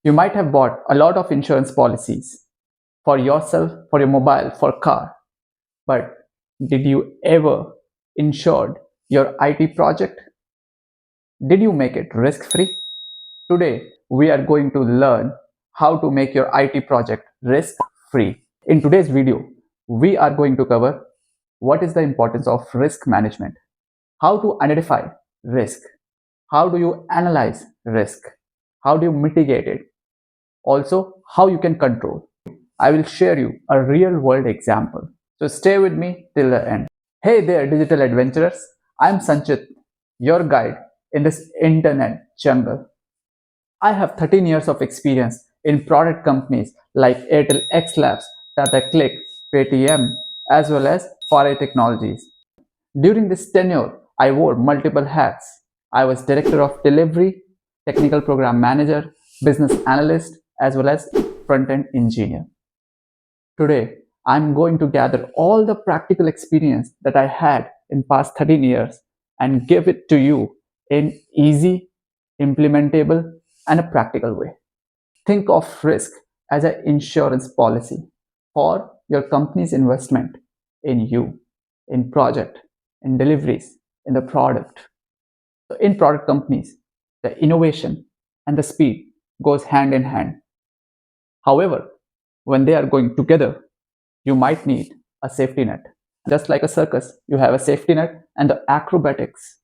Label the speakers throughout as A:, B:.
A: You might have bought a lot of insurance policies for yourself, for your mobile, for car. But did you ever insured your IT project? Did you make it risk-free? Today, we are going to learn how to make your IT project risk-free. In today's video, we are going to cover what is the importance of risk management, how to identify risk, how do you analyze risk, how do you mitigate it, also how you can control. I will share you a real world example. So stay with me till the end. Hey there, digital adventurers. I'm Sanchit, your guide in this internet jungle. I have 13 years of experience in product companies like Airtel X Labs, Tata Click, Paytm, as well as Foray Technologies. During this tenure, I wore multiple hats. I was director of delivery, technical program manager, business analyst, as well as front-end engineer. Today, I'm going to gather all the practical experience that I had in past 13 years and give it to you in easy, implementable, and a practical way. Think of risk as an insurance policy for your company's investment in you, in project, in deliveries, in the product. So in product companies, the innovation and the speed goes hand in hand. However, when they are going together, you might need a safety net. Just like a circus, you have a safety net and the acrobatics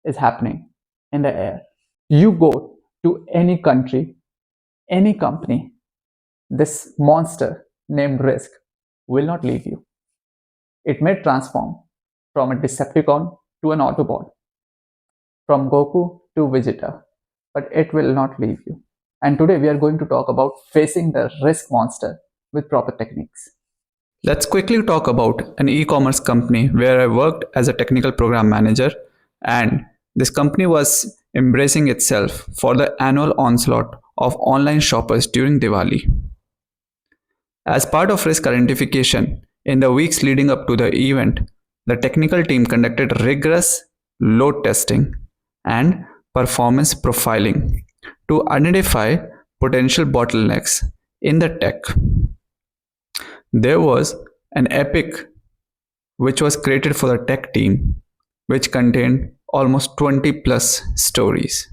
A: is happening in the air. You go to any country, any company, this monster named risk will not leave you. It may transform from a Decepticon to an Autobot, from Goku to Vegeta, but it will not leave you. And today we are going to talk about facing the risk monster with proper techniques.
B: Let's quickly talk about an e-commerce company where I worked as a technical program manager, and this company was embracing itself for the annual onslaught of online shoppers during Diwali. As part of risk identification, in the weeks leading up to the event, the technical team conducted rigorous load testing and performance profiling to identify potential bottlenecks in the tech. There was an epic which was created for the tech team, which contained almost 20 plus stories.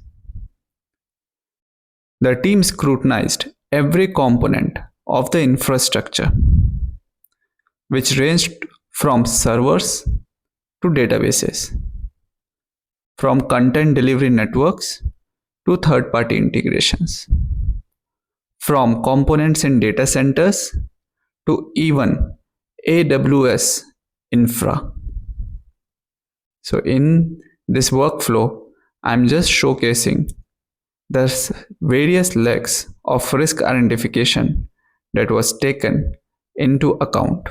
B: The team scrutinized every component of the infrastructure, which ranged from servers to databases, from content delivery networks to third party integrations, from components in data centers to even AWS infra. So in this workflow, I'm just showcasing the various legs of risk identification that was taken into account.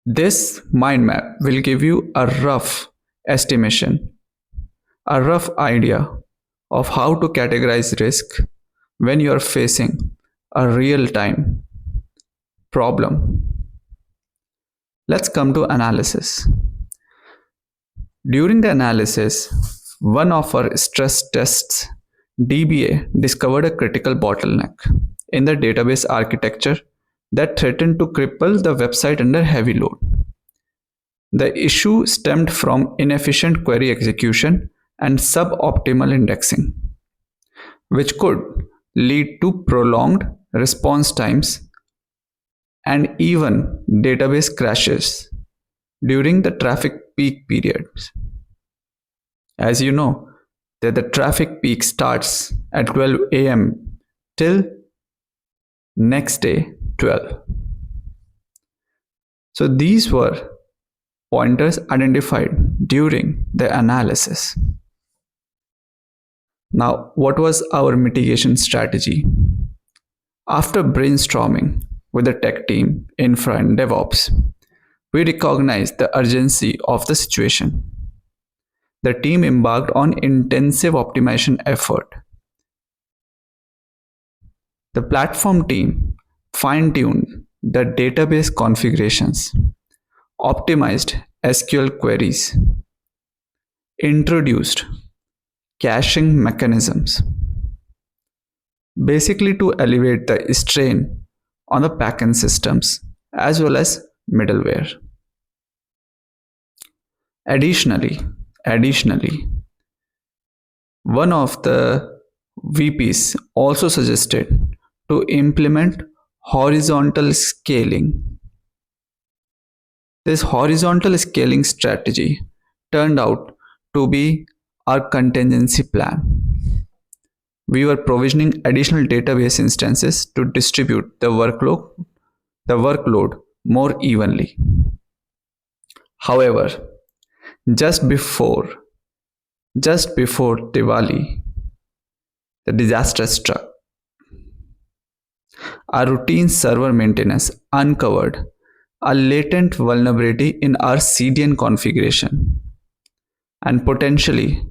B: This mind map will give you a rough estimation, a rough idea of how to categorize risk when you are facing a real-time problem. Let's come to analysis. During the analysis, one of our stress tests, DBA discovered a critical bottleneck in the database architecture that threatened to cripple the website under heavy load. The issue stemmed from inefficient query execution and suboptimal indexing, which could lead to prolonged response times and even database crashes during the traffic peak periods. As you know, that the traffic peak starts at 12 a.m. till next day 12. So these were pointers identified during the analysis. Now, what was our mitigation strategy? After brainstorming with the tech team, infra and DevOps, we recognized the urgency of the situation. The team embarked on intensive optimization effort. The platform team fine-tuned the database configurations, optimized SQL queries, introduced caching mechanisms, basically to elevate the strain on the backend systems as well as middleware. Additionally, one of the VPs also suggested to implement horizontal scaling. This horizontal scaling strategy turned out to be our contingency plan. We were provisioning additional database instances to distribute the workload more evenly. However, just before just before Diwali, the disaster struck. Our routine server maintenance uncovered a latent vulnerability in our CDN configuration and potentially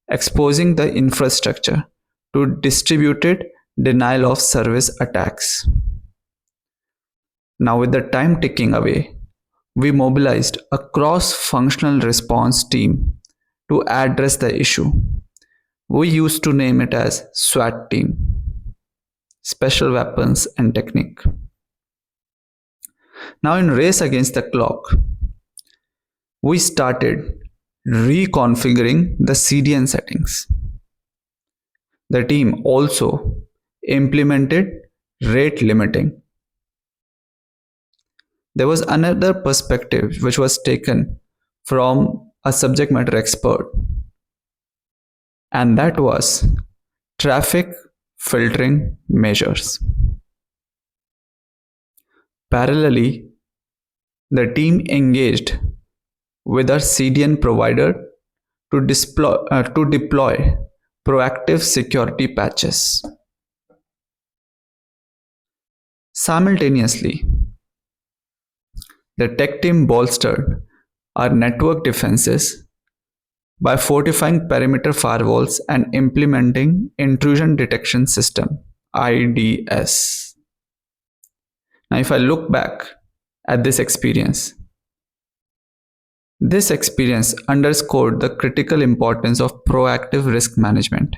B: exposing the infrastructure to distributed denial of service attacks. Now, with the time ticking away, we mobilized a cross functional response team to address the issue. We used to name it as SWAT team, Special Weapons and Technique. Now, in race against the clock, we started reconfiguring the CDN settings. The team also implemented rate limiting. There was another perspective which was taken from a subject matter expert, and that was traffic filtering measures. Parallelly, the team engaged with our CDN provider to deploy proactive security patches. Simultaneously, the tech team bolstered our network defenses by fortifying perimeter firewalls and implementing intrusion detection system IDS. Now, if I look back at this experience underscored the critical importance of proactive risk management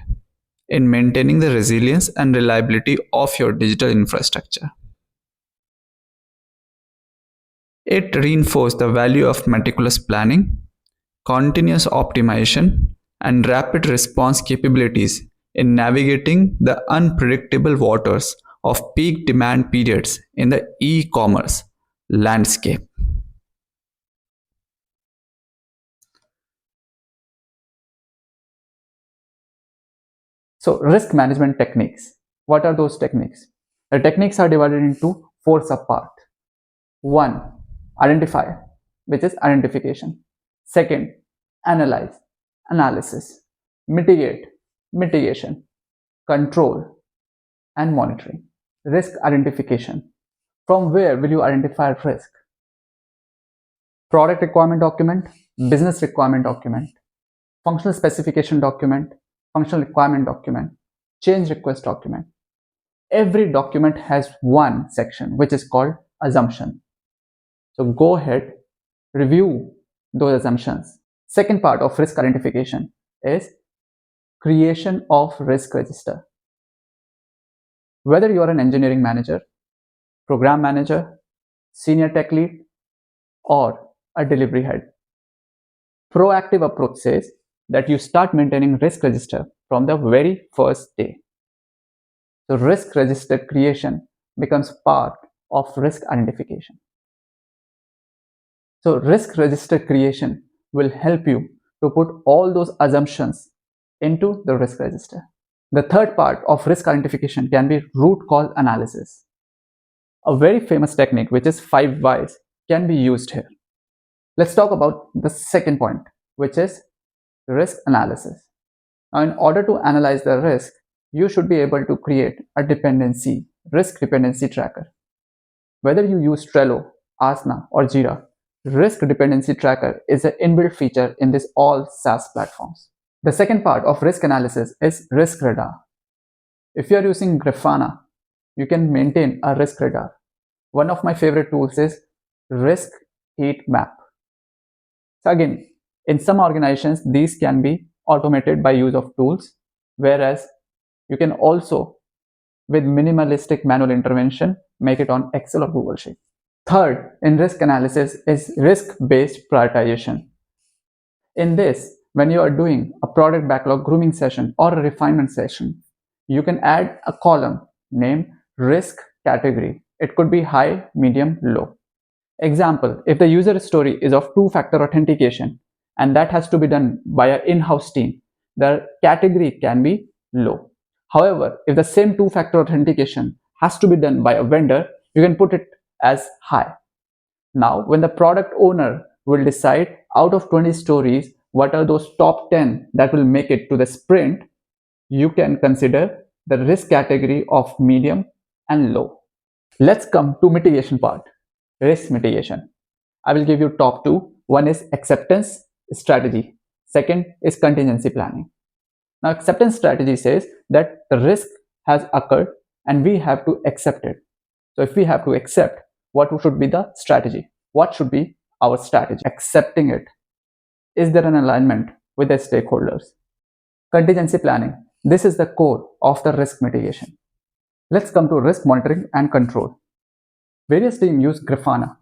B: in maintaining the resilience and reliability of your digital infrastructure. It reinforced the value of meticulous planning, continuous optimization, and rapid response capabilities in navigating the unpredictable waters of peak demand periods in the e-commerce landscape.
A: So, risk management techniques. What are those techniques? The techniques are divided into four subparts. One, identify, which is identification. Second, analyze, analysis. Mitigate, mitigation. Control, and monitoring. Risk identification. From where will you identify risk? Product requirement document, business requirement document, functional specification document, functional requirement document, change request document. Every document has one section which is called assumption. So go ahead, review those assumptions. Second part of risk identification is creation of risk register. Whether you are an engineering manager, program manager, senior tech lead, or a delivery head, proactive approach says that you start maintaining risk register from the very first day. So risk register creation becomes part of risk identification. So risk register creation will help you to put all those assumptions into the risk register. The third part of risk identification can be root cause analysis. A very famous technique, which is 5 whys, can be used here. Let's talk about the second point, which is risk analysis. Now, in order to analyze the risk, you should be able to create a risk dependency tracker. Whether you use Trello, Asana, or Jira, risk dependency tracker is an inbuilt feature in this all SaaS platforms. The second part of risk analysis is risk radar. If you are using Grafana, you can maintain a risk radar. One of my favorite tools is risk heat map. So again, in some organizations, these can be automated by use of tools, whereas you can also with minimalistic manual intervention, make it on Excel or Google Sheet. Third, in risk analysis is risk-based prioritization. In this, when you are doing a product backlog grooming session or a refinement session, you can add a column named risk category. It could be high, medium, low. Example, if the user story is of two-factor authentication and that has to be done by an in-house team, the category can be low. However, if the same two-factor authentication has to be done by a vendor, you can put it as high. Now, when the product owner will decide out of 20 stories, what are those top 10 that will make it to the sprint, you can consider the risk category of medium and low. Let's come to mitigation part, risk mitigation. I will give you top two. One is acceptance strategy. Second is contingency planning. Now, acceptance strategy says that the risk has occurred and we have to accept it. So if we have to accept, what should be the strategy? What should be our strategy? Accepting it. Is there an alignment with the stakeholders? Contingency planning. This is the core of the risk mitigation. Let's come to risk monitoring and control. Various teams use Grafana.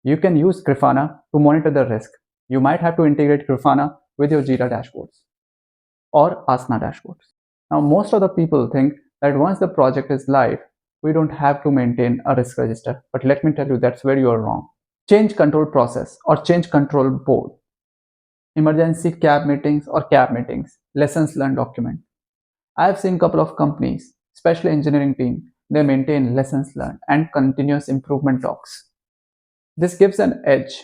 A: You can use Grafana to monitor the risk. You might have to integrate Grafana with your Jira dashboards or Asana dashboards. Now, most of the people think that once the project is live, we don't have to maintain a risk register. But let me tell you, that's where you are wrong. Change control process or change control board, emergency CAB meetings or CAB meetings, lessons learned document. I have seen a couple of companies, especially engineering team, they maintain lessons learned and continuous improvement talks. This gives an edge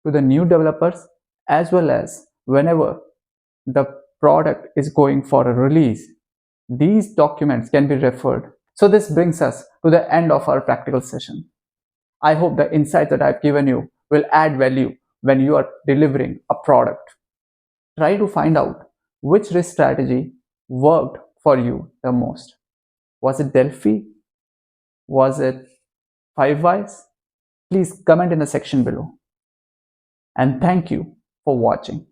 A: to the new developers as well as whenever the product is going for a release, these documents can be referred. So this brings us to the end of our practical session. I hope the insights that I've given you will add value when you are delivering a product. Try to find out which risk strategy worked for you the most. Was it Delphi? Was it 5 Whys? Please comment in the section below. And thank you for watching.